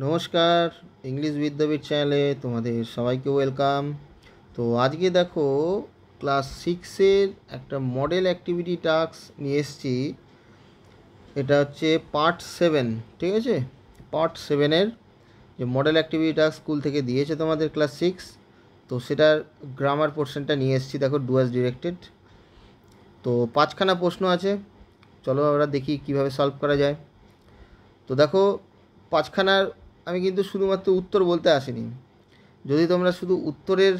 নমস্কার, ইংলিশ বিদ্যাপীঠ চ্যানেলে তোমাদের সবাইকে ওয়েলকাম। তো আজকে দেখো ক্লাস সিক্সের একটা মডেল অ্যাক্টিভিটি টাস্ক নিয়ে এসেছি। এটা হচ্ছে পার্ট 7, ঠিক আছে? পার্ট 7-এর যে মডেল অ্যাক্টিভিটি টাস্ক স্কুল থেকে দিয়েছে তোমাদের ক্লাস 6, তো সেটার গ্রামার পোর্শনটা নিয়ে এসেছি। দেখো ডু অ্যাজ ডিরেক্টেড। তো 5খানা প্রশ্ন আছে, চলো আমরা দেখি কিভাবে সলভ করা যায়। তো দেখো 5খানার আমি কিন্তু শুধুমাত্র উত্তর বলতে আসিনি। যদি তোমরা শুধু উত্তরের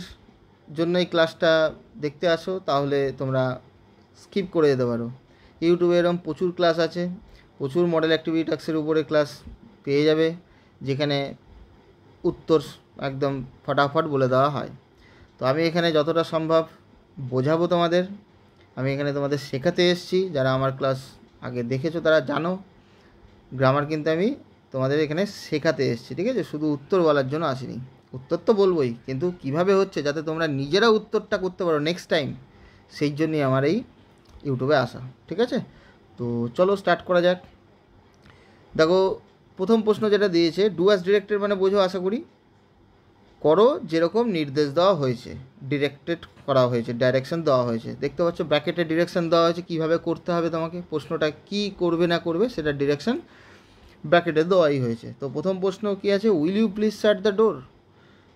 জন্য এই ক্লাসটা দেখতে আসো তাহলে তোমরা স্কিপ করে যেতে পারো। ইউটিউবে এরকম প্রচুর ক্লাস আছে, প্রচুর মডেল অ্যাক্টিভিটি টাস্কের উপরে ক্লাস পেয়ে যাবে, যেখানে উত্তর একদম ফটাফট বলে দেওয়া হয়। তো আমি এখানে যতটা সম্ভব বোঝাবো তোমাদের। আমি এখানে তোমাদের শেখাতে এসেছি, যারা আমার ক্লাস আগে দেখেছো তারা জানো। গ্রামার কিন্তু আমি তোমাদের এখানে শেখাতে এসেছি, ঠিক আছে? শুধু উত্তর বলার জন্য আসিনি। উত্তর তো বলবোই, কিন্তু কিভাবে হচ্ছে যাতে তোমরা নিজেরা উত্তরটা করতে পারো নেক্সট টাইম, সেই জন্যই আমার এই ইউটিউবে আসা, ঠিক আছে? তো চলো স্টার্ট করা যাক। দেখো প্রথম প্রশ্ন যেটা দিয়েছে, ডু অ্যাজ ডিরেক্টেড মানে বোঝো আশা করি। করো যেরকম নির্দেশ দেওয়া হয়েছে, ডিরেক্টেড করা হয়েছে, ডাইরেকশন দেওয়া হয়েছে। দেখতে পাচ্ছ ব্র্যাকেটে ডিরেকশন দেওয়া হয়েছে কীভাবে করতে হবে তোমাকে। প্রশ্নটা কী করবে না করবে সেটা ডিরেকশন ব্র্যাকেটে দেওয়াই হয়েছে। তো প্রথম প্রশ্ন কী আছে, will you please shut the door?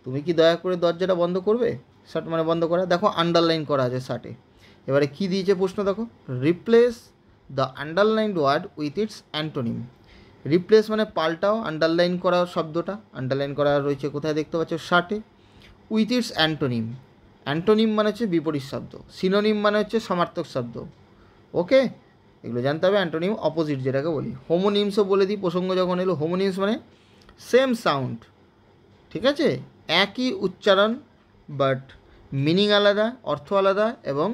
তুমি কি দয়া করে দরজাটা বন্ধ করবে? শাট মানে বন্ধ করা। দেখো আন্ডারলাইন করা আছে শার্টে। এবারে কী দিয়েছে প্রশ্ন দেখো, replace the underlined word with its antonym. Replace মানে পাল্টাও, আন্ডারলাইন করা শব্দটা, আন্ডারলাইন করা রয়েছে কোথায় দেখতে পাচ্ছ, শার্টে। উইথ ইটস অ্যান্টোনিম, অ্যান্টোনিম মানে হচ্ছে বিপরীত শব্দ, সিনোনিম মানে হচ্ছে সমার্থক শব্দ। ওকে, এগুলো জানতে হবে। অ্যান্টোনিম অপোজিট যেটাকে বলি। হোমোনিমসও বলে দিই প্রসঙ্গ যখন এলো। হোমোনিমস মানে সেম সাউন্ড, ঠিক আছে? একই উচ্চারণ বাট মিনিং আলাদা, অর্থ আলাদা এবং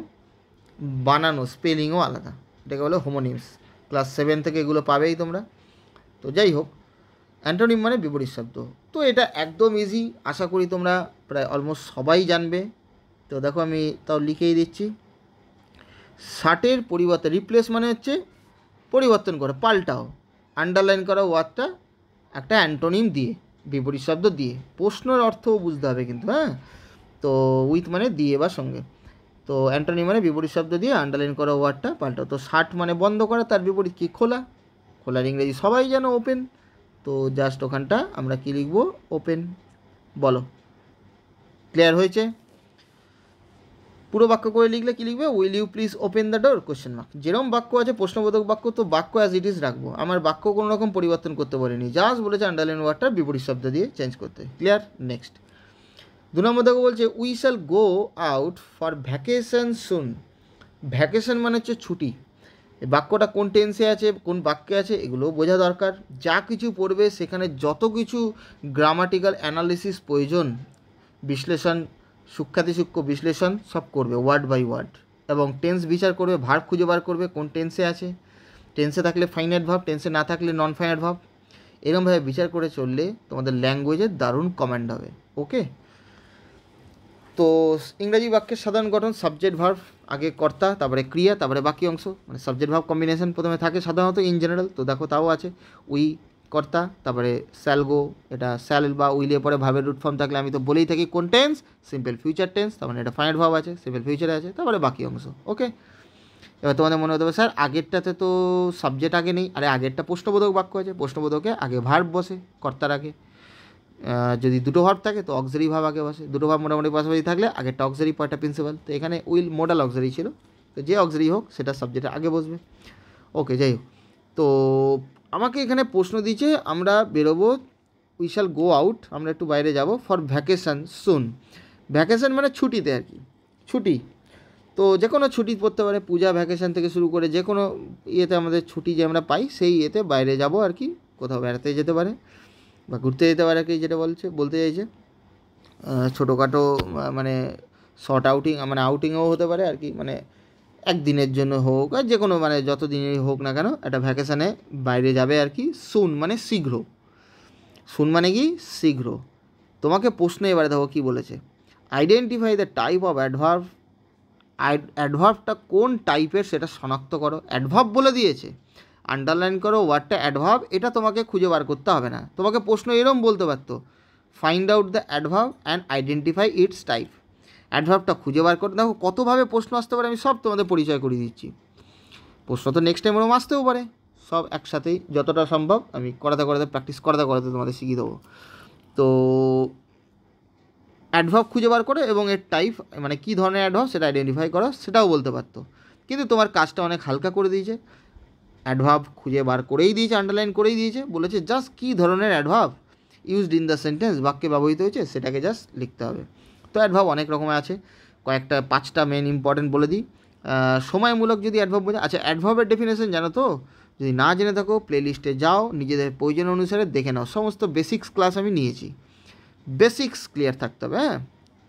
বানানো স্পেলিংও আলাদা, এটাকে বলে হোমোনিমস। ক্লাস 7 থেকে এগুলো পাবেই তোমরা। তো যাই হোক, অ্যান্টোনিম মানে বিপরীত শব্দ। তো এটা একদম ইজি, আশা করি তোমরা প্রায় অলমোস্ট সবাই জানবে। তো দেখো আমি তাও লিখেই দিচ্ছি। শার্টের পরিবর্তে, রিপ্লেস মানে হচ্ছে পরিবর্তন করে, পাল্টাও। আন্ডারলাইন করা ওয়ার্ডটা একটা অ্যান্টোনিম দিয়ে, বিপরীত শব্দ দিয়ে। প্রশ্নের অর্থও বুঝতে হবে কিন্তু, হ্যাঁ? তো উইথ মানে দিয়ে বা সঙ্গে, তো অ্যান্টোনিম মানে বিপরীত শব্দ দিয়ে আন্ডারলাইন করা ওয়ার্ডটা পাল্টাও। তো শার্ট মানে বন্ধ করা, তার বিপরীত কি, খোলা। খোলার ইংরেজি সবাই জানো, ওপেন। তো জাস্ট ওখানটা আমরা কী লিখব, ওপেন। বলো ক্লিয়ার হয়েছে? পুরো বাক্য করে লিখলে কী লিখবে, will you please open the door question mark. যেরকম বাক্য আছে প্রশ্নবোধক বাক্য, তো বাক্য অ্যাজ ইট ইজ রাখবো। আমার বাক্য কোনো রকম পরিবর্তন করতে বলিনি, জাস্ট বলেছে আন্ডারলাইন ওয়ার্ডটা বিপরীত শব্দ দিয়ে চেঞ্জ করতে। ক্লিয়ার? নেক্সট 2 নম্বর দেখো বলছে, we shall go out for vacation soon. Vacation মানে হচ্ছে ছুটি। এই বাক্যটা কোন টেন্সে আছে, কোন বাক্যে আছে, এগুলোও বোঝা দরকার। যা কিছু পড়বে সেখানে যত কিছু গ্রামাটিক্যাল অ্যানালিসিস প্রয়োজন, বিশ্লেষণ, সূক্ষ্মাতি সূক্ষ্ম বিশ্লেষণ সব করবে ওয়ার্ড বাই ওয়ার্ড। এবং টেন্স বিচার করবে, ভার্ব খুঁজে বার করবে কোন টেন্সে আছে। টেন্সে থাকলে ফাইনাইট ভার্ব, টেন্সে না থাকলে নন ফাইনাইট ভার্ব। এরকমভাবে বিচার করে চললে তোমাদের ল্যাঙ্গুয়েজের দারুণ কমান্ড হবে। ওকে, তো ইংরাজি বাক্যের সাধারণ গঠন, সাবজেক্ট ভার্ব, আগে কর্তা, তারপরে ক্রিয়া, তারপরে বাকি অংশ, মানে সাবজেক্ট ভার্ব কম্বিনেশন প্রথমে থাকে সাধারণত ইন জেনারেল। তো দেখো তাও আছে, উই কর্তা, তারপরে স্যাল গো, এটা স্যাল বা উইলে পরে ভাবের রুট ফর্ম থাকলে আমি তো বলেই থাকি কোন টেন্স, সিম্পল ফিউচার টেন্স, তার মানে এটা ফাইনাইট ভার্ব আছে, সিম্পল ফিউচারে আছে, তারপরে বাকি অংশ। ওকে, এবার তোমাদের মনে হতে হবে স্যার আগেরটাতে তো সাবজেক্ট আগে নেই। আরে আগেরটা প্রশ্নবোধক বাক্য আছে, প্রশ্নবোধকে আগে ভার্ব বসে কর্তার আগে। যদি দুটো ভার্ব থাকে তো অক্সারি ভাব আগে বসে। দুটো ভাব মোটামুটি পাশাপাশি থাকলে আগেরটা অক্সারি পরেরটা প্রিন্সিপাল। তো এখানে উইল মোডাল অক্সারি ছিল, তো যে অক্সারি হোক সেটা সাবজেক্টে আগে বসবে। ওকে, যাই হোক, তো আমাকে এখানে প্রশ্ন দিয়েছে আমরা বেরোবো, উই শ্যাল গো আউট, আমরা একটু বাইরে যাব, ফর ভ্যাকেশন সুন। ভ্যাকেশন মানে ছুটিতে আর কি, ছুটি। তো যে কোনো ছুটি পড়তে পারে, পূজা ভ্যাকেশন থেকে শুরু করে যে কোনো ইয়েতে আমাদের ছুটি যে আমরা পাই সেই ইয়েতে বাইরে যাব আর কি, কোথাও বেড়াতে যেতে পারে বা ঘুরতে যেতে পারে আর কি, যেটা বলতে চাইছে। ছোটোখাটো মানে শর্ট আউটিং, মানে আউটিংও হতে পারে আর কি, মানে একদিনের জন্য হোক আর যে কোনো মানে যত দিনেরই হোক না কেন একটা ভ্যাকেশানে বাইরে যাবে আর কি। সুন মানে শীঘ্র, সুন মানে কি শীঘ্র। তোমাকে প্রশ্ন এবারে দেখো কী বলেছে, identify the type of adverb. অ্যাডভার্বটা কোন টাইপের সেটা শনাক্ত করো। অ্যাডভার্ব বলে দিয়েছে, আন্ডারলাইন করো ওয়ার্ডটা অ্যাডভার্ব, এটা তোমাকে খুঁজে বার করতে হবে না। তোমাকে প্রশ্ন এরম বলতে পারতো, find out the adverb and identify its type. অ্যাডভার্বটা খুঁজে বার করে, দেখো কতভাবে প্রশ্ন আসতে পারে আমি সব তোমাদের পরিচয় করিয়ে দিচ্ছি। প্রশ্ন তো নেক্সট টাইম ওরকম আসতেও পারে, সব একসাথেই যতটা সম্ভব আমি করাতে প্র্যাকটিস করাতে তোমাদের শিখিয়ে দেবো। তো অ্যাডভার্ব খুঁজে বার করে এবং এর টাইপ মানে কী ধরনের অ্যাডভার্ব সেটা আইডেন্টিফাই করো, সেটাও বলতে পারতো, কিন্তু তোমার কাজটা অনেক হালকা করে দিয়েছে। অ্যাডভার্ব খুঁজে বার করেই দিয়েছে, আন্ডারলাইন করেই দিয়েছে, বলেছে জাস্ট কী ধরনের adverb used in the sentence, বাক্যে ব্যবহৃত হয়েছে সেটাকে জাস্ট লিখতে হবে। তো অ্যাডভার্ব অনেক রকমের আছে, কয়েকটা 5টা মেন ইম্পর্টেন্ট বলে দিই। সময়মূলক যদি অ্যাডভার্ব বোঝা, আচ্ছা অ্যাডভার্বের ডেফিনেশন জানো তো? যদি না জেনে থাকো প্লেলিস্টে যাও, নিজেদের প্রয়োজন অনুসারে দেখে নাও, সমস্ত বেসিক্স ক্লাস আমি নিয়েছি। বেসিক্স ক্লিয়ার থাকতে হবে, হ্যাঁ,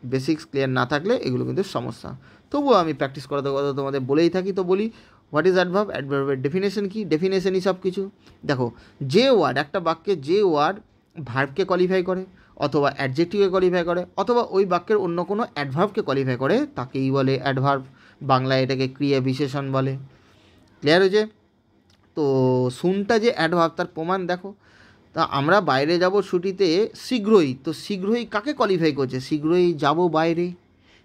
বেসিক্স ক্লিয়ার না থাকলে এগুলো কিন্তু সমস্যা। তবুও আমি প্র্যাকটিস করাতে তোমাদের বলেই থাকি, তো বলি হোয়াট ইজ অ্যাডভার্ব, অ্যাডভার্বের ডেফিনেশন কী, ডেফিনেশনই সব কিছু। দেখো যে ওয়ার্ড, একটা বাক্যে যে ওয়ার্ড ভার্বকে কোয়ালিফাই করে অথবা অ্যাডজেক্টিভকে কোয়ালিফাই করে অথবা ওই বাক্যের অন্য কোনো অ্যাডভার্বকে কোয়ালিফাই করে তাকেই বলে অ্যাডভার্ব, বাংলায় এটাকে ক্রিয়া বিশেষণ বলে। ক্লিয়ার হয়েছে? তো শুনটা যে অ্যাডভার্ব তার প্রমাণ দেখো, তা আমরা বাইরে যাব ছুটিতে শীঘ্রই, তো শীঘ্রই কাকে কোয়ালিফাই করছে, শীঘ্রই যাব বাইরে,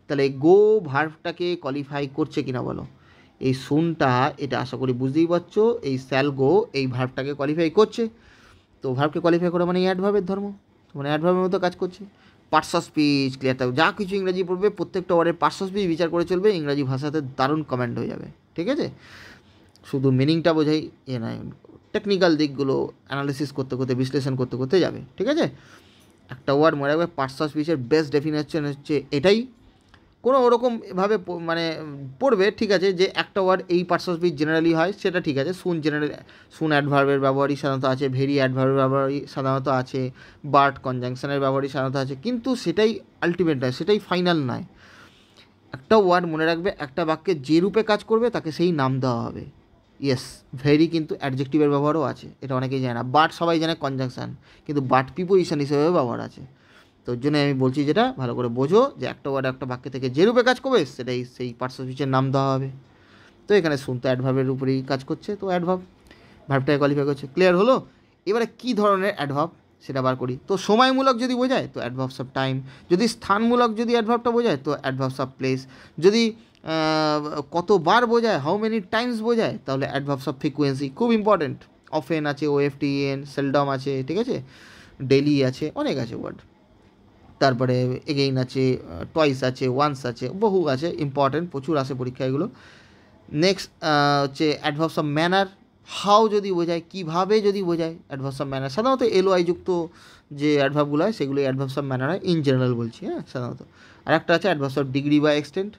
তাহলে গো ভার্বটাকে কোয়ালিফাই করছে কিনা বলো? এই শুনটা এটা আশা করি বুঝতেই পারছো, এই শ্যাল গো এই ভার্বটাকে কোয়ালিফাই করছে। তো ভার্বকে কোয়ালিফাই করে মানে অ্যাডভার্বের ধর্ম, মানে অ্যাডভার্বের মতো কাজ করছে। পার্টস অফ স্পিচ ক্লিয়ার থাকবে, যা কিছু ইংরাজি পড়বে প্রত্যেকটা ওয়ার্ডের পার্টস অফ স্পিচ বিচার করে চলবে, ইংরাজি ভাষাতে দারুণ কমেন্ট হয়ে যাবে, ঠিক আছে? শুধু মিনিংটা বোঝাই এ নয়, টেকনিক্যাল দিকগুলো অ্যানালিসিস করতে করতে বিশ্লেষণ করতে করতে যাবে, ঠিক আছে? একটা ওয়ার্ড মনে রাখবে, পার্টস অফ স্পিচের বেস্ট ডেফিনেশন হচ্ছে এটাই। কোনো ওরকমভাবে মানে পড়বে, ঠিক আছে, যে একটা ওয়ার্ড এই পার্টস অফ স্পিচ জেনারেলি হয় সেটা ঠিক আছে, শুন জেনারেল, শুন অ্যাডভার্বের ব্যবহারই সাধারণত আছে, ভেরি অ্যাডভার্বের ব্যবহারই সাধারণত আছে, বাট কনজাংশনের ব্যবহারই সাধারণত আছে, কিন্তু সেটাই আলটিমেট নয়, সেটাই ফাইনাল নয়। একটা ওয়ার্ড মনে রাখবে, একটা বাক্যে যে রূপে কাজ করবে তাকে সেই নাম দেওয়া হবে। ইয়েস, ভেরি কিন্তু অ্যাডজেক্টিভের ব্যবহারও আছে, এটা অনেকেই জানে না। বাট সবাই জানে কনজাংশন, কিন্তু বাট প্রিপোজিশন হিসেবেও ব্যবহার আছে। তো ওর জন্য আমি বলছি যেটা ভালো করে বোঝো, যে একটা ওয়ার্ড একটা বাক্য থেকে যে রূপে কাজ করবে সেটাই সেই পার্টস অফ স্পিচের নাম দেওয়া হবে। তো এখানে শুনতে অ্যাডভার্বের উপরেই কাজ করছে, তো অ্যাডভার্ব ভার্বটাকে কোয়ালিফাই করছে। ক্লিয়ার হলো? এবারে কী ধরনের অ্যাডভার্ব সেটা বার করি। তো সময়মূলক যদি বোঝায় তো অ্যাডভার্বস অফ টাইম, যদি স্থানমূলক যদি অ্যাডভার্বটা বোঝায় তো অ্যাডভার্বস অফ প্লেস, যদি কতবার বোঝায়, হাউ মেনি টাইমস বোঝায়, তাহলে অ্যাডভার্বস অফ ফ্রিকুয়েন্সি, খুব ইম্পর্টেন্ট। অফেন আছে, OFTEN, সেলডম আছে, ঠিক আছে, ডেলি আছে, অনেক আছে ওয়ার্ড। তারপরে এগেইন আছে, টয়েস আছে, ওয়ান্স আছে, বহু আছে, ইম্পর্টেন্ট, প্রচুর আসে পরীক্ষা এগুলো। নেক্সট হচ্ছে অ্যাডভার্বস অফ ম্যানার, হাউ যদি বোঝায়, কীভাবে যদি বোঝায়, অ্যাডভার্বস অফ ম্যানার সাধারণত LOI যুক্ত যে অ্যাডভার্বগুলো হয় সেগুলো অ্যাডভার্বস অফ ম্যানার হয়, ইন জেনারেল বলছি, হ্যাঁ, সাধারণত। আর একটা আছে অ্যাডভার্বস অফ ডিগ্রি বা এক্সটেন্ট,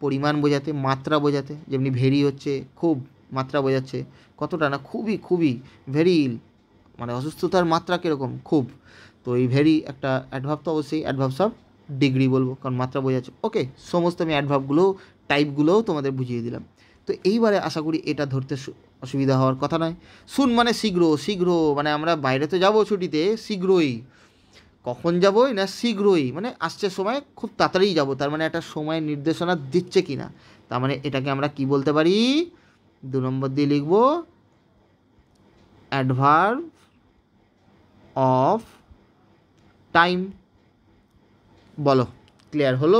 পরিমাণ বোঝাতে, মাত্রা বোঝাতে, যেমনি ভেরি হচ্ছে খুব, মাত্রা বোঝাচ্ছে কতটা না, খুবই খুবই, ভেরি ইল মানে অসুস্থতার মাত্রা কীরকম, খুব। তো এই ভেরি একটা অ্যাডভার্ব, তো অবশ্যই অ্যাডভার্বস অফ ডিগ্রি বলবো, কারণ মাত্রা বোঝাচ্ছে। ওকে, সমস্ত আমি অ্যাডভার্বগুলো টাইপগুলোও তোমাদের বুঝিয়ে দিলাম। তো এইবারে আশা করি এটা ধরতে অসুবিধা হওয়ার কথা নয়। শুন মানে শীঘ্র, শীঘ্র মানে আমরা বাইরে তো যাবো ছুটিতে, শীঘ্রই, কখন যাবোই না শীঘ্রই, মানে আসছে সময়, খুব তাড়াতাড়ি যাব, তার মানে একটা সময় নির্দেশনা দিচ্ছে কি না, তার মানে এটাকে আমরা কি বলতে পারি, 2 নম্বর দিয়ে লিখব অ্যাডভার্ব অফ টাইম। বলো ক্লিয়ার হলো?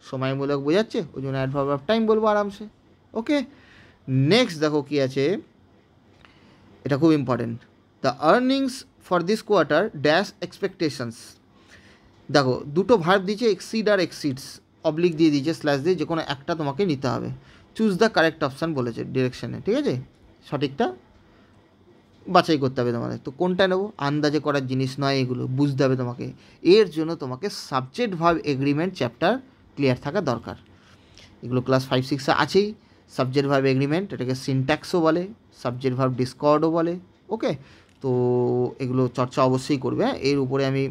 সময়মূলক বোঝাচ্ছে ওই জন্য অ্যাডভার্ব অফ টাইম বলবো আরামসে। ওকে, নেক্সট দেখো কী আছে, এটা খুব important. The earnings for this quarter dash expectations. দেখো দুটো ভার্ব দিয়েছে, এক্সিড আর এক্সিডস, অবলিক দিয়ে দিয়েছে, স্ল্যাশ দিয়ে, যে কোনো একটা তোমাকে নিতে হবে। চুজ দ্য কারেক্ট অপশান বলেছে ডিরেকশানে, ঠিক আছে, সঠিকটা বাছাই করতে হবে তোমাদের। তো কোনটা নেবো, আন্দাজে করার জিনিস নয়, এগুলো বুঝতে হবে তোমাকে। এর জন্য তোমাকে subject verb agreement chapter clear থাকা দরকার। এগুলো ক্লাস 5-6 আছেই। সাবজেক্ট ভার্ব এগ্রিমেন্ট, এটাকে সিনট্যাক্সও বলে, সাবজেক্ট ভার্ব ডিসকর্ডও বলে। ওকে, তো এগুলো চর্চা অবশ্যই করবে। এর উপরে আমি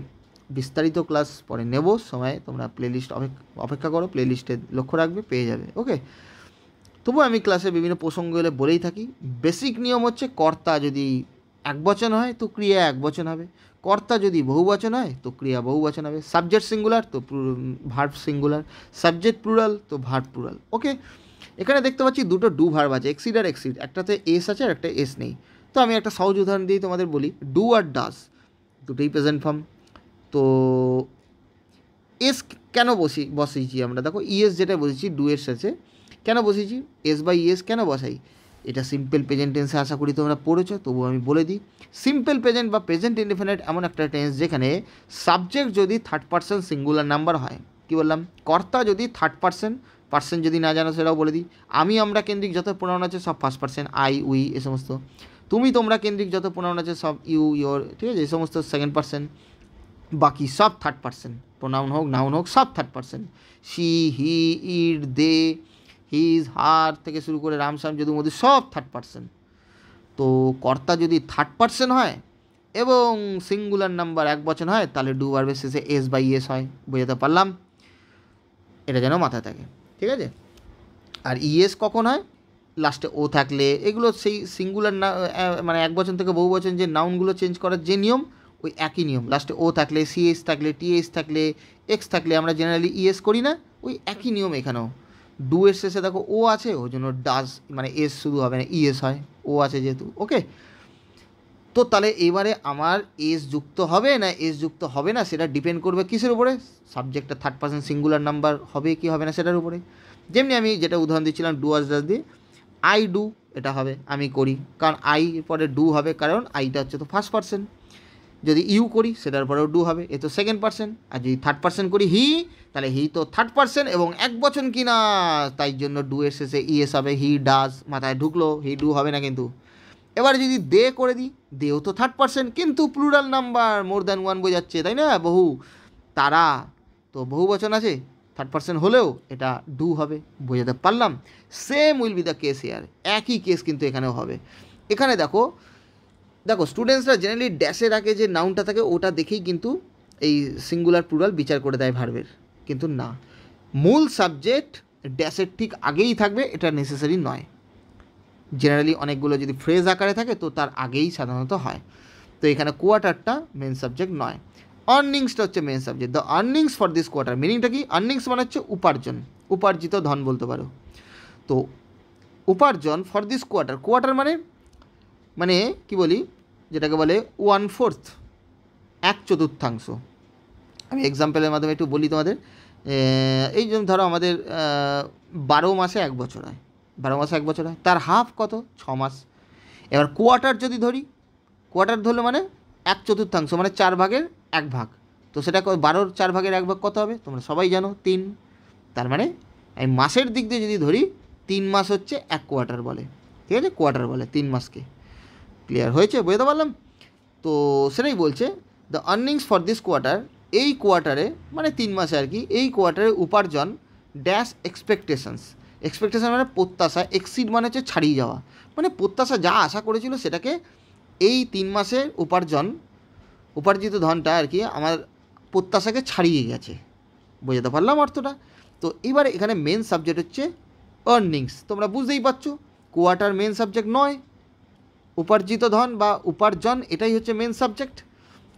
বিস্তারিত ক্লাস পরে নেব, সময় তোমরা প্লেলিস্ট অপেক্ষা করো, প্লেলিস্টে লক্ষ্য রাখবে, পেয়ে যাবে। ওকে, তবু আমি ক্লাসে বিভিন্ন প্রসঙ্গগুলো বলেই থাকি। বেসিক নিয়ম হচ্ছে, কর্তা যদি একবচন হয় তো ক্রিয়া একবচন হবে, কর্তা যদি বহুবচন হয় তো ক্রিয়া বহুবচন হবে, সাবজেক্ট সিঙ্গুলার তো ভার্ব সিঙ্গুলার, সাবজেক্ট প্লুরাল তো ভার্ব প্লুরাল। ওকে, এখানে দেখতে পাচ্ছি দুটো ডু ভার্ব আছে, এক্সিড আর এক্সিড, একটাতে এস আছে আর একটা এস নেই। তো আমি একটা সহজ উদাহরণ দিয়ে তোমাদের বলি, ডু আর ডাজ দুটোই প্রেজেন্ট ফর্ম। তো এস কেন বসিয়েছি আমরা, দেখো ইএস যেটা বসেছি ডু এর শেষে কেন বসিয়েছি, এস বাই ইএস কেন বসাই, এটা সিম্পল প্রেজেন্ট টেন্সে আশা করি তোমরা পড়েছো, তবু আমি বলে দিই। সিম্পল প্রেজেন্ট বা প্রেজেন্ট ইনডেফিনিট এমন একটা টেন্স যেখানে সাবজেক্ট যদি থার্ড পারসন সিঙ্গুলার নাম্বার হয়, কি বললাম, কর্তা যদি থার্ড পারসন, পার্সন যদি না জানো সেটাও বলে দিই। আমি আমরা কেন্দ্রিক যত প্রোনাউন আছে সব ফার্স্ট পারসন, আই উই এ সমস্ত। তুমি তোমরা কেন্দ্রিক যত প্রোনাউন আছে সব ইউ ইয়োর, ঠিক আছে, এই সমস্ত সেকেন্ড পারসন। বাকি সব থার্ড পারসন, প্রোনাউন হোক নাউন হোক সব third person. She he it they his her থেকে শুরু করে রাম শ্যাম যদু মধু সব থার্ড পারসন। তো কর্তা যদি থার্ড পারসন হয় এবং সিঙ্গুলার নাম্বার এক বচন হয়, তাহলে ডু ভার্বের শেষে এস বাই এস হয়। বোঝাতে পারলাম? এটা যেন মাথায় থাকে, ঠিক আছে। আর ইএস কখন হয়, লাস্টে ও থাকলে, এগুলো সেই সিঙ্গুলার না মানে এক বচন থেকে বহু বচন যে নাউনগুলো চেঞ্জ করার যে নিয়ম, ওই একই নিয়ম। লাস্টে ও থাকলে, সিএস থাকলে, টিএস থাকলে, এক্স থাকলে আমরা জেনারেলি ইএস করি না, ওই একই নিয়ম এখানেও। ডু এর শেষে দেখো ও আছে, ওই জন্য ডাজ মানে এস শুধু হবে না, ইএস হয়, ও আছে যেহেতু। ওকে, তো তাহলে এবারে আমার এস যুক্ত হবে না এস যুক্ত হবে না সেটা ডিপেন্ড করবে কিসের উপরে, সাবজেক্টটা থার্ড পারসন সিঙ্গুলার নাম্বার হবে কি হবে না সেটার উপরে। যেমনি আমি যেটা উদাহরণ দিচ্ছিলাম ডু আর ডাজ দিয়ে, আই ডু এটা হবে আমি করি, কারণ আই পরে ডু হবে, কারণ আইটা হচ্ছে তো ফার্স্ট পারসন। যদি ইউ করি সেটার পরেও ডু হবে, এ তো সেকেন্ড পারসন। আর যদি থার্ড পারসন করি হি, তাহলে হি তো থার্ড পারসন এবং এক বচন কি না, তাই জন্য ডু এর শেষে ইএস হবে, হি ডাজ মাথায় ঢুকলো, হি ডু হবে না কিন্তু। এবার যদি দে করে দিই, দেও তো থার্ড পারসন কিন্তু plural number, more than one বোঝাচ্ছে, তাই না, বহু। তারা তো বহু বচন আছে, থার্ড পারসন হলেও এটা ডু হবে। বোঝাতে পারলাম? Same will be the case here, একই কেস কিন্তু এখানেও হবে। এখানে দেখো দেখো স্টুডেন্টসরা জেনারেলি ড্যাশে রাখে যে নাউনটা থাকে, ওটা দেখেই কিন্তু এই সিঙ্গুলার প্লুরাল বিচার করে দেয় ভার্বের, কিন্তু না, মূল সাবজেক্ট ড্যাশের ঠিক আগেই থাকবে এটা নেসেসারি নয়। জেনারেলি অনেকগুলো যদি ফ্রেজ আকারে থাকে তো তার আগেই সাধারণত হয়। তো এখানে কোয়ার্টারটা মেন সাবজেক্ট নয়, আর্নিংসটা হচ্ছে main subject. The earnings for this quarter, মিনিংটা কি, আর্নিংস মানে হচ্ছে উপার্জন, উপার্জিত ধন বলতে পারো। তো উপার্জন ফর দিস কোয়ার্টার, কোয়ার্টার মানে মানে কি বলি, যেটাকে বলে 1/4, এক চতুর্থাংশ। আমি এক্সাম্পলের মাধ্যমে একটু বলি তোমাদের। এই জন্য ধরো আমাদের 12 মাসে 1 বছর হয়, 12 মাসে 1 বছর হয়, তার হাফ কত, 6 মাস। এবার কোয়ার্টার যদি ধরি, কোয়ার্টার ধরলে মানে এক চতুর্থাংশ মানে 4 ভাগের 1 ভাগ। তো সেটা 12-র 4 ভাগের 1 ভাগ কত হবে তোমরা সবাই জানো, 3। তার মানে আমি মাসের দিক দিয়ে যদি ধরি 3 মাস হচ্ছে 1 কোয়ার্টার বলে, ঠিক আছে, কোয়ার্টার বলে 3 মাসকে। ক্লিয়ার হয়েছে, বুঝতে পারলাম? তো সেটাই বলছে, the earnings for this quarter, এই কোয়ার্টারে মানে 3 মাসে আর কি, এই কোয়ার্টারে উপার্জন ড্যাশ এক্সপেকটেশনস, এক্সপেকটেশন মানে প্রত্যাশা, এক্সিড মানে হচ্ছে ছাড়িয়ে যাওয়া, মানে প্রত্যাশা যা আশা করেছিল সেটাকে এই 3 মাসের উপার্জিত ধনটা আর কি আমার প্রত্যাশাকে ছাড়িয়ে গেছে। বোঝাতে পারলাম অর্থটা? তো এবারে এখানে মেন সাবজেক্ট হচ্ছে আর্নিংস, তোমরা বুঝতেই পারছো কোয়ার্টার মেন সাবজেক্ট নয়, উপার্জিত ধন বা উপার্জন এটাই হচ্ছে মেন সাবজেক্ট।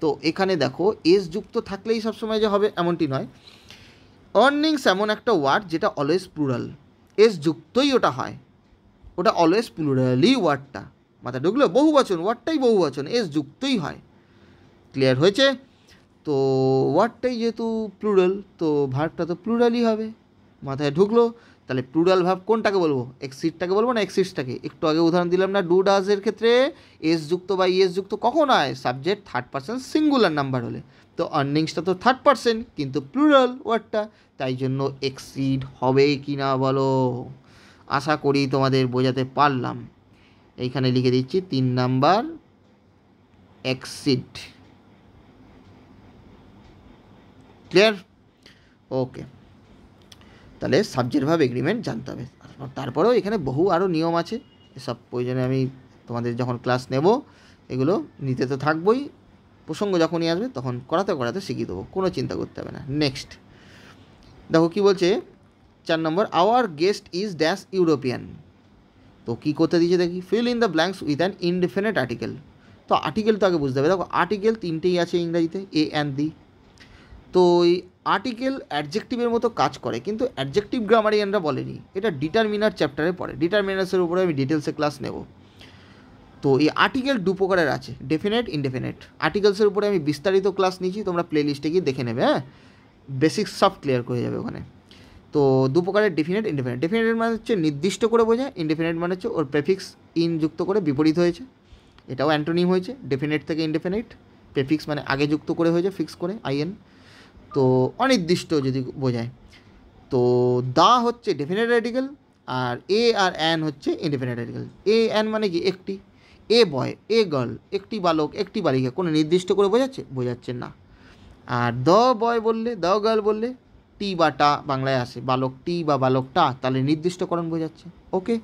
তো এখানে দেখো এস যুক্ত থাকলেই সবসময় যে হবে এমনটি নয়। আর্নিংস এমন একটা ওয়ার্ড যেটা অলওয়েজ প্লুরাল, এস যুক্তই ওটা হয়, ওটা অলওয়েজ প্লুরালই ওয়ার্ডটা, মাথা ঢুকলো, বহু বচন, ওয়ার্ডটাই বহু বচন, এস যুক্তই হয়। ক্লিয়ার হয়েছে? তো ওয়ার্ডটাই যেহেতু প্লুরাল তো ভার্বটা তো প্লুরালই হবে, মাথায় ঢুকলো। তাহলে প্লুরাল ভার্ব কোনটাকে বলবো, এক্সিডটাকে বলবো না এক্সিস্টটাকে? একটু আগে উদাহরণ দিলাম না, ডু ডাজের ক্ষেত্রে এস যুক্ত বা ইএস যুক্ত কখন হয়, subject third person singular number হলে। তো আর্নিংসটা তো থার্ড পারসন কিন্তু প্লুরাল ওয়ার্ডটা, তাই জন্য এক্সিড হবে কি না বলো? আশা করি তোমাদের বোঝাতে পারলাম। এইখানে লিখে দিচ্ছি 3 নাম্বার এক্সিড। ক্লিয়ার? ওকে, তাহলে সাবজেক্ট ভার্ব এগ্রিমেন্ট জানতে হবে। তারপরেও এখানে বহু আরও নিয়ম আছে, এসব প্রয়োজনে আমি তোমাদের যখন ক্লাস নেব এগুলো নিতে তো থাকবই, প্রসঙ্গ যখনই আসবে তখন করাতে করাতে শিখিয়ে দেবো, কোনো চিন্তা করতে হবে না। নেক্সট দেখো কী বলছে, 4 number, our guest is dash European. তো কী করতে দিয়েছে দেখি, fill in the blanks with an indefinite article. তো আর্টিকেল তো আগে বুঝতে হবে, দেখো আর্টিকেল 3টেই আছে ইংরাজিতে, এ অ্যান্ড দি। তো এই আর্টিকেল অ্যাডজেক্টিভের মতো কাজ করে, কিন্তু অ্যাডজেক্টিভ গ্রামারিয়ানরা বলেনি, এটা ডিটারমিনার চ্যাপ্টারে পড়ে, ডিটারমিনার্সের উপরে আমি ডিটেলসে ক্লাস নেব। তো এই আর্টিকেল দু প্রকারের আছে, ডেফিনেট ইনডেফিনেট। আর্টিকেলসের উপরে আমি বিস্তারিত ক্লাস নিয়েছি, তোমরা প্লে লিস্টে গিয়ে দেখে নেবে। হ্যাঁ, বেসিক্স সব ক্লিয়ার করে যাবে ওখানে। তো দু প্রকারের ডেফিনেট ইনডেফিনেট। ডেফিনেট মানে হচ্ছে নির্দিষ্ট করে বোঝায়, ইনডেফিনেট মানে হচ্ছে ওর প্রেফিক্স ইন যুক্ত করে বিপরীত হয়েছে, এটাও অ্যান্টোনিম হয়েছে। ডেফিনেট থেকে ইনডেফিনেট, প্রেফিক্স মানে আগে যুক্ত করে হয়েছে ফিক্স করে আইএন, তো অনির্দিষ্ট যদি বোঝায়। তো দা হচ্ছে ডেফিনেট আর্টিকেল, আর এ আর অ্যান হচ্ছে ইনডেফিনেট আর্টিকেল। এ অ্যান মানে কি একটি, এ বয় এ গার্ল একটি বালক একটি বালিকা, কোনো নির্দিষ্ট করে বোঝাচ্ছে না। আর দ্য বয় বললে, দ্য গার্ল বললে টি বা টা বাংলায় আসে, বালকটি বা বালকটা, তাহলে নির্দিষ্টকরণ বোঝাচ্ছে। ওকে।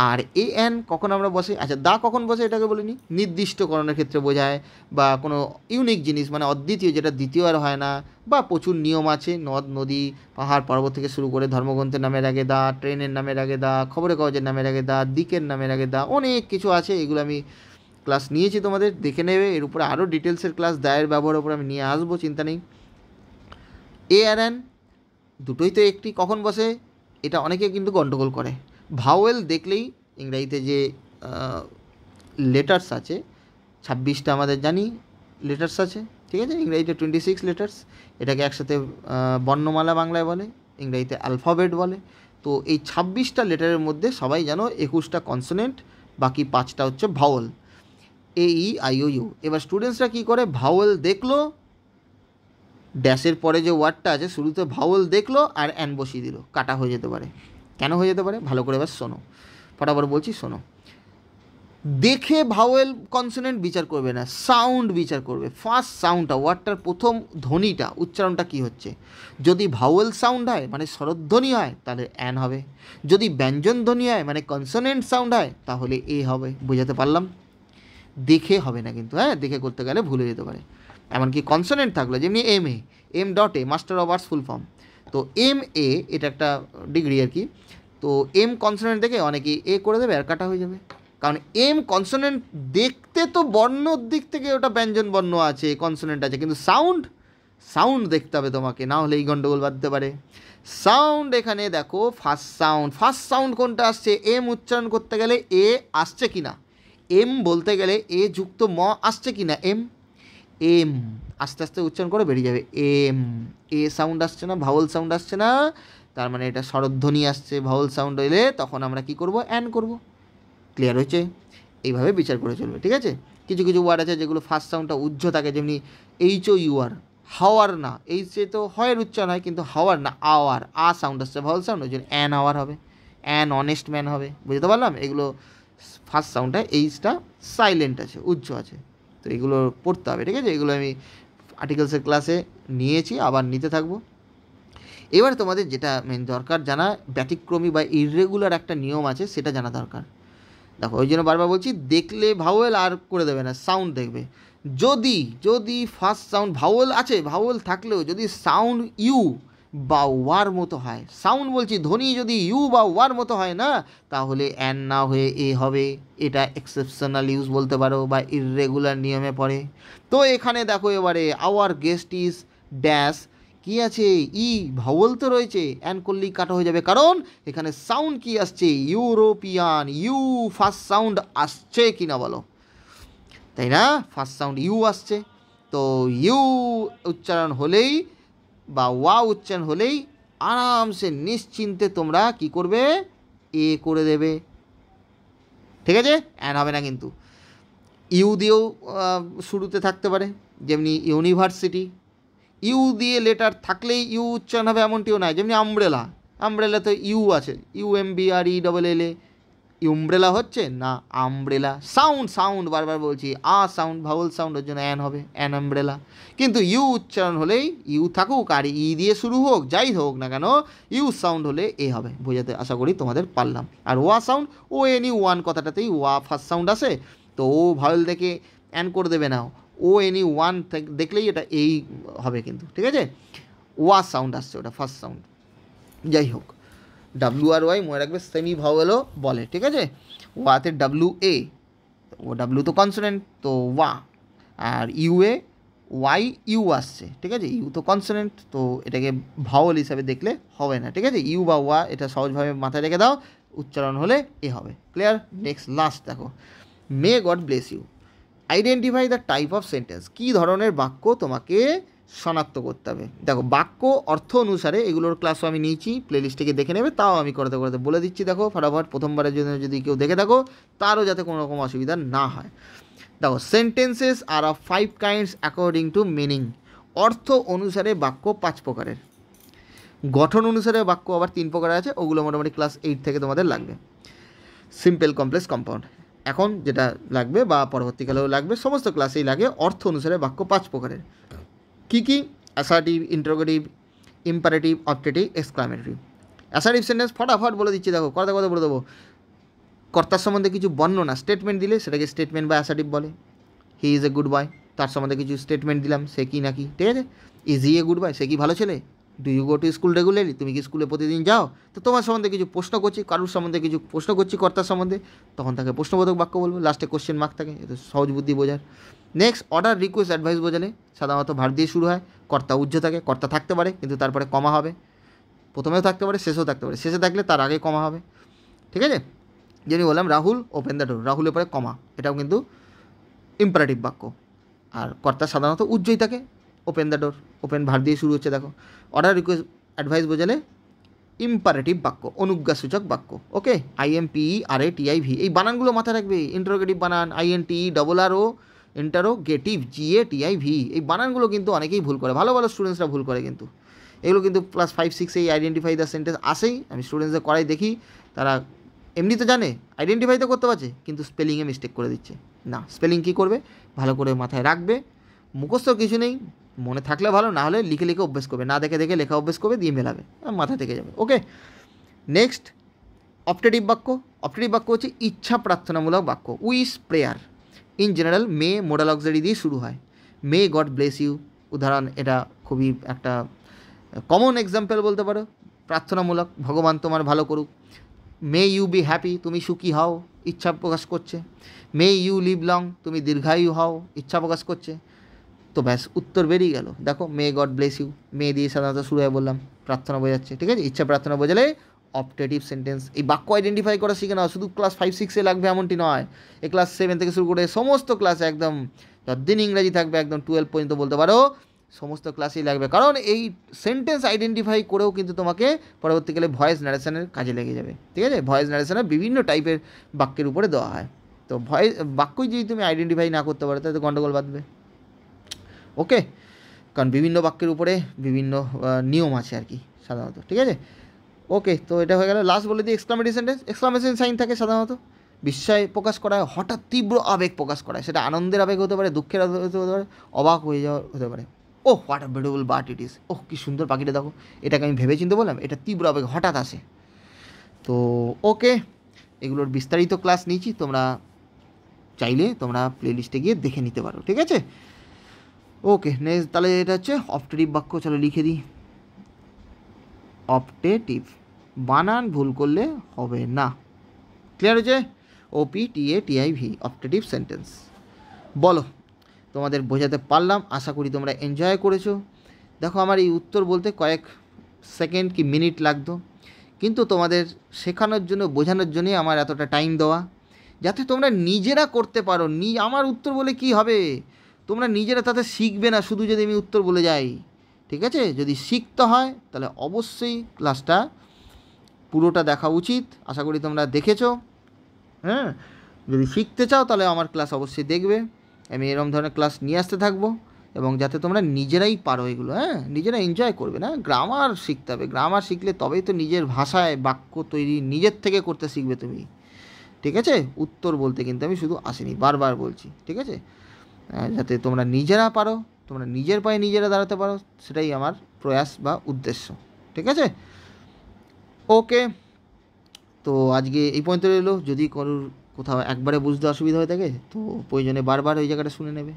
আর এ এন কখন আমরা বসে, আচ্ছা দা কখন বসে এটাকে বলিনি, নির্দিষ্টকরণের ক্ষেত্রে বোঝায়, বা কোনো ইউনিক জিনিস মানে অদ্বিতীয়, যেটা দ্বিতীয় আর হয় না, বা প্রচুর নিয়ম আছে, নদ নদী পাহাড় পর্বত থেকে শুরু করে ধর্মগ্রন্থের নামের আগে দা, ট্রেনের নামের আগে দা, খবরের কাগজের নামের আগে দা, দিকের নামের আগে দা, অনেক কিছু আছে। এগুলো আমি ক্লাস নিয়েছি, তোমাদের দেখে নেবে। এর উপরে আরও ডিটেলসের ক্লাস দায়ের ব্যবহারের উপরে আমি নিয়ে আসবো, চিন্তা নেই। এ আর এন দুটোই তো একটি, কখন বসে এটা অনেকে কিন্তু গণ্ডগোল করে। ভাওয়েল দেখলেই ইংরাজিতে যে লেটার্স আছে 26টা আমাদের জানি লেটার্স আছে, ঠিক আছে, ইংরাজিতে 26 লেটার্স, এটাকে একসাথে বর্ণমালা বাংলায় বলে, ইংরাজিতে অ্যালফাবেট বলে। তো এই 26টা লেটারের মধ্যে সবাই জানো 21টা কনসোনেন্ট, বাকি 5টা হচ্ছে vowel, A E I O U. এবার স্টুডেন্টসরা কী করে, ভাওয়েল দেখলো, ড্যাশের পরে যে ওয়ার্ডটা আছে শুরুতে ভাওয়েল দেখলো আর অ্যান বসিয়ে দিল, কাটা হয়ে যেতে পারে। কেন হয়ে যেতে পারে, ভালো করে এবার শোনো, ফটাফট বলছি শোনো। দেখে ভাওয়েল কনসোনেন্ট বিচার করবে না, সাউন্ড বিচার করবে। ফার্স্ট সাউন্ডটা, ওয়ার্ডটার প্রথম ধ্বনিটা, উচ্চারণটা কী হচ্ছে। যদি ভাওয়েল সাউন্ড হয় মানে স্বরধ্বনি হয় তাহলে অ্যান হবে, যদি ব্যঞ্জন ধ্বনি হয় মানে কনসোনেন্ট সাউন্ড হয় তাহলে এ হবে। বুঝাতে পারলাম? দেখে হবে না কিন্তু, হ্যাঁ, দেখে করতে গেলে ভুলে যেতে পারে। এমনকি কনসোনেন্ট থাকলো, যেমনি M A, M dot A, master of arts full form. তো এম এ এটা একটা ডিগ্রি আর কি। তো এম কনসোনেন্ট দেখে অনেকেই এ করে দেবে আর কাটা হয়ে যাবে, কারণ এম কনসোনেন্ট দেখতে তো বর্ণর দিক থেকে ওটা ব্যঞ্জন বর্ণ আছে, কনসোনেন্ট আছে, কিন্তু সাউন্ড দেখতে হবে তোমাকে, না হলে এই গণ্ডগোল বাঁধতে পারে। সাউন্ড এখানে দেখো, ফার্স্ট সাউন্ড কোনটা আসছে, এম উচ্চারণ করতে গেলে এ আসছে কি না, এম বলতে গেলে এ যুক্ত ম আসছে কি না, এম এম আস্তে আস্তে উচ্চারণ করে বেরিয়ে যাবে, এম, এ সাউন্ড আসছে না, ভাওয়েল সাউন্ড আসছে না, তার মানে এটা স্বরধ্বনি আসছে। ভাওয়েল সাউন্ড হইলে তখন আমরা কি করব, অ্যান করব। ক্লিয়ার হয়েছে? এইভাবে বিচার করে চলবে, ঠিক আছে। কিছু কিছু ওয়ার্ড আছে যেগুলো ফার্স্ট সাউন্ডটা উজ্জ থাকে, যেমনি এইচ ও ইউ আর, হাওয়ার না, এইচে তো হয়ের উচ্চারণ হয় কিন্তু হাওয়ার না, আওয়ার, আ সাউন্ড আসছে, ভাওয়েল সাউন্ড, ওই জন্য অ্যান আওয়ার হবে, অ্যান অনেস্ট ম্যান হবে। বুঝতে পারলাম? এগুলো ফার্স্ট সাউন্ডটা, এইচটা সাইলেন্ট আছে, উচ্চ আছে, তো এগুলো পড়তে হবে, ঠিক আছে। এগুলো আমি আর্টিকেলসের ক্লাসে নিয়েছি, আবার নিতে থাকবো। এবার তোমাদের যেটা মেন দরকার জানা, ব্যতিক্রমী বা ইররেগুলার একটা নিয়ম আছে, সেটা জানা দরকার। দেখো ওই জন্য বারবার বলছি, দেখলে ভাওয়েল আর করে দেবে না, সাউন্ড দেখবে। যদি ফার্স্ট সাউন্ড ভাওয়েল আছে, ভাওয়েল থাকলেও যদি সাউন্ড ইউ বা ওয়ার মতো হয়, সাউন্ড বলছি ধ্বনি যদি ইউ বা ওয়ার মতো হয় না, তাহলে অ্যান না হয়ে এ হবে। এটা এক্সেপশনাল ইউজ বলতে পারো বা ইররেগুলার নিয়মে পড়ে। তো এখানে দেখো এবারে, আওয়ার গেস্ট ইজ ড্যাশ, কী আছে, ই, ভাওয়েল তো রয়েছে, অ্যান করলেই কাটা হয়ে যাবে, কারণ এখানে সাউন্ড কি আসছে, ইউরোপিয়ান, ইউ ফার্স্ট সাউন্ড আসছে কি না বলো, তাই না? ফার্স্ট সাউন্ড ইউ আসছে, তো ইউ উচ্চারণ হলেই বা ওয়া উচ্চারণ হলেই আরামসে নিশ্চিন্তে তোমরা কি করবে, এ করে দেবে, ঠিক আছে। অ্যান হবে না কিন্তু। ইউ দিয়েও শুরুতে থাকতে পারে, যেমনি ইউনিভার্সিটি, ইউ দিয়ে লেটার থাকলেই ইউ উচ্চারণ হবে এমনটিও নয়, যেমনি আমব্রেলা, আমব্রেলা তো ইউ আছে, UMBRELLA, ইউমব্রেলা হচ্ছে না, আমব্রেলা। সাউন্ড বারবার বলছি, আ সাউন্ড, ভাওয়েল সাউন্ড, ওর জন্য অ্যান হবে, অ্যান আমব্রেলা। কিন্তু ইউ উচ্চারণ হলেই, ইউ থাকুক আর ই দিয়ে শুরু হোক, যাই হোক না কেন, ইউ সাউন্ড হলে এ হবে। বোঝাতে আশা করি তোমাদের পারলাম। আর ওয়া sound, O N U one কথাটাতেই ওয়া ফার্স্ট সাউন্ড আসে, তো ও ভাওয়েল দেখে অ্যান করে দেবে না, ও এন ইউ ওয়ান দেখলেই এটা এই হবে কিন্তু, ঠিক আছে। ওয়া সাউন্ড আসছে, ওটা ফার্স্ট সাউন্ড। যাই হোক, WRY মনে রাখবে, সেমি ভাওয়েলও বলে, ঠিক আছে। ওয়াতে WA, ও ডাব্লিউ তো কনসোনেন্ট, তো ওয়া। আর ইউএ, ওয়াই ইউ আসছে, ঠিক আছে, ইউ তো কনসোনেন্ট, তো এটাকে ভাওয়েল হিসাবে দেখলে হবে না, ঠিক আছে। ইউ বা ওয়া এটা সহজভাবে মাথায় রেখে দাও, উচ্চারণ হলে এ হবে। ক্লিয়ার? নেক্সট লাস্ট দেখো, may God bless you. Identify the type of sentence, কী ধরনের বাক্য তোমাকে শনাক্ত করতে হবে। দেখো বাক্য অর্থ অনুসারে এগুলোর ক্লাসও আমি নিয়েছি, প্লেলিস্টে গিয়ে দেখে নেবে, তাও আমি করতে করতে বলে দিচ্ছি। দেখো ফটাফট, প্রথমবারের জন্য যদি কেউ দেখে থাকো তারও যাতে কোনো রকম অসুবিধা না হয়। দেখো sentences are of 5 kinds according to meaning, অর্থ অনুসারে বাক্য 5 প্রকারের, গঠন অনুসারে বাক্য আবার 3 প্রকারের আছে, ওগুলো মোটামুটি ক্লাস 8 থেকে তোমাদের লাগবে। সিম্পল, কমপ্লেক্স, কম্পাউন্ড, এখন যেটা লাগবে বা পরবর্তীকালেও লাগবে, সমস্ত ক্লাসেই লাগে। অর্থ অনুসারে বাক্য 5 প্রকারের। কী কী? Assertive, interrogative, imperative, objective, exclamatory. Assertive sentence ফটাফট বলে দিচ্ছি, দেখো কথা কথা বলে দেবো। কর্তার সম্বন্ধে কিছু বর্ণনা, স্টেটমেন্ট দিলে সেটাকে স্টেটমেন্ট বা অ্যাসার্টিভ বলে। He is a good boy, তার সম্বন্ধে কিছু স্টেটমেন্ট দিলাম, সে কি না কি, ঠিক আছে। Is he a good boy, সে কি ভালো ছেলে। Do you go to school regularly, তুমি কি স্কুলে প্রতিদিন যাও। তো তোমার সম্বন্ধে কিছু প্রশ্ন করছি, কারুর সম্বন্ধে কিছু প্রশ্ন করছি কর্তার সম্বন্ধে, তখন তাকে প্রশ্নবোধক বাক্য বলবো, লাস্টে কোশ্চেন মার্ক থাকে, এটা সহজ বুদ্ধি বোঝার। নেক্সট, অর্ডার, রিকোয়েস্ট, অ্যাডভাইস বোঝালে সাধারণত ভার দিয়ে শুরু হয়, কর্তা উজ্জ্ব থাকে, কর্তা থাকতে পারে কিন্তু তারপরে কমা হবে, প্রথমেও থাকতে পারে শেষেও থাকতে পারে, শেষে থাকলে তার আগে কমা হবে, ঠিক আছে। যেমনি বললাম রাহুল ওপেন দ্য ডোর, রাহুলের পরে কমা, এটাও কিন্তু ইম্পারেটিভ বাক্য। আর কর্তা সাধারণত উজ্জ্বই থাকে, ওপেন দ্য ডোর, ওপেন ভার দিয়ে শুরু হচ্ছে দেখো। অর্ডার, রিকোয়েস্ট, অ্যাডভাইস বোঝালে ইম্পারেটিভ বাক্য, অনুজ্ঞাসূচক বাক্য। ওকে, IMPERATIV, এই বানানগুলো মাথায় রাখবে। ইন্টারোগেটিভ বানান INTERRO, ইন্টারোগেটিভ GATIV, এই বানানগুলো কিন্তু অনেকেই ভুল করে, ভালো ভালো স্টুডেন্টসরা ভুল করে কিন্তু। এগুলো কিন্তু ক্লাস 5-6 এই আইডেন্টিফাই দ্য সেন্টেন্স আসেই, আমি স্টুডেন্টসদের করাই দেখি, তারা এমনি তো জানে, আইডেন্টিফাই তো করতে পারছে, কিন্তু স্পেলিংয়ে মিস্টেক করে দিচ্ছে। না, স্পেলিং কী করবে, ভালো করে মাথায় রাখবে, মুখস্থ কিছু নেই, মনে থাকলে ভালো, না হলে লিখে লিখে অভ্যেস করবে, না দেখে দেখে লেখা অভ্যেস করবে, দিয়ে মেলাবে, মাথা থেকে যাবে। ওকে, নেক্সট, অপটেটিভ বাক্য। অপটেটিভ বাক্য হচ্ছে ইচ্ছা প্রার্থনামূলক বাক্য, wish, prayer. In general May modal auxiliary দিয়ে শুরু হয়। মে গড ব্লেস ইউ উদাহরণ, এটা খুবই একটা কমন এক্সাম্পল বলতে পারো, প্রার্থনামূলক, ভগবান তোমার ভালো করুক। মে ইউ বি হ্যাপি, তুমি সুখী হও, ইচ্ছা প্রকাশ করছে। মে ইউ লিভ লং, তুমি দীর্ঘায়ু হও, ইচ্ছা প্রকাশ করছে। তো ব্যাস উত্তর বেরিয়ে গেল। দেখো মে গড ব্লেস ইউ, মে দিয়ে সাধারণত শুরু হয়, বললাম প্রার্থনা বোঝাচ্ছে, ঠিক আছে। ইচ্ছা প্রার্থনা বোঝালে অপটেটিভ সেন্টেন্স। এই বাক্য আইডেন্টিফাই করা শিখে নাও, শুধু ক্লাস 5-6 লাগবে এমনটি নয়, এই ক্লাস 7 থেকে শুরু করে সমস্ত ক্লাসে একদম যতদিন ইংরাজি থাকবে একদম 12 পর্যন্ত বলতে পারো, সমস্ত ক্লাসেই লাগবে। কারণ এই সেন্টেন্স আইডেন্টিফাই করেও কিন্তু তোমাকে পরবর্তীকালে ভয়েস ন্যারেশনের কাজে লেগে যাবে, ঠিক আছে। ভয়েস ন্যারেশনের বিভিন্ন টাইপের বাক্যের উপরে দেওয়া হয়, তো ভয়েস বাক্যই যদি তুমি আইডেন্টিফাই না করতে পারো তাহলে তো গণ্ডগোল বাঁধবে। ওকে, কারণ বিভিন্ন বাক্যের উপরে বিভিন্ন নিয়ম আছে আর কি সাধারণত, ঠিক আছে। ওকে, তো এটা হয়ে গেল। লাস্ট বলে দিই এক্সক্লামেটরি সেন্টেন্স। এক্সক্লামেশন সাইন থাকে সাধারণত, বিস্ময় প্রকাশ করা হয়, হঠাৎ তীব্র আবেগ প্রকাশ করা হয়, সেটা আনন্দের আবেগ হতে পারে, দুঃখের আবেগ হতে পারে, অবাক হয়ে যাওয়া হতে পারে। Oh what a beautiful bird it is, oh কী সুন্দর পাখিটা দেখো, এটাকে আমি ভেবে চিন্তে বললাম, এটা তীব্র আবেগ হঠাৎ আসে। তো ওকে, এগুলোর বিস্তারিত ক্লাস নিয়েছি, তোমরা চাইলে তোমরা প্লেলিস্টে গিয়ে দেখে নিতে পারো, ঠিক আছে। ওকে, নেক্সট তাহলে এটা হচ্ছে অপটেটিভ বাক্য, চলো লিখে দিই। অপটেটিভ, বানান ভুল করলে হবে না, ক্লিয়ার হয়েছে। OPTATIV, optative sentence. বলো, তোমাদের বোঝাতে পারলাম, আশা করি তোমরা এনজয় করেছো। দেখো আমার এই উত্তর বলতে কয়েক সেকেন্ড কি মিনিট লাগতো, কিন্তু তোমাদের শেখানোর জন্য বোঝানোর জন্যই আমার এতটা টাইম দেওয়া, যাতে তোমরা নিজেরা করতে পারো। আমার উত্তর বলে কি হবে, তোমরা নিজেরা তাতে শিখবে না শুধু যদি আমি উত্তর বলে যাই, ঠিক আছে। যদি শিখতে হয় তাহলে অবশ্যই ক্লাসটা পুরোটা দেখা উচিত, আশা করি তোমরা দেখেছো। হ্যাঁ, যদি শিখতে চাও তাহলে আমার ক্লাস অবশ্যই দেখবে, আমি এরকম ধরনের ক্লাস নিয়ে আসতে থাকবো, এবং যাতে তোমরা নিজেরাই পারো এগুলো, হ্যাঁ নিজেরা এনজয় করবে। না, গ্রামার শিখতে হবে, গ্রামার শিখলে তবেই তো নিজের ভাষায় বাক্য তৈরি নিজের থেকে করতে শিখবে তুমি, ঠিক আছে। উত্তর বলতে কিন্তু আমি শুধু আসিনি, বারবার বলছি, ঠিক আছে। যাতে তোমরা নিজেরা পারো, তোমরা নিজের পায়ে নিজেরা দাঁড়াতে পারো, সেটাই আমার প্রয়াস বা উদ্দেশ্য, ঠিক আছে। ওকে, তো আজকে এই পর্যন্ত রইলো। যদি কোথাও একবারে বুঝতে অসুবিধা হয়ে থাকে তো প্রয়োজনে বারবার ওই জায়গাটা শুনে নেবে।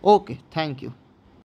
ওকে, থ্যাংক ইউ।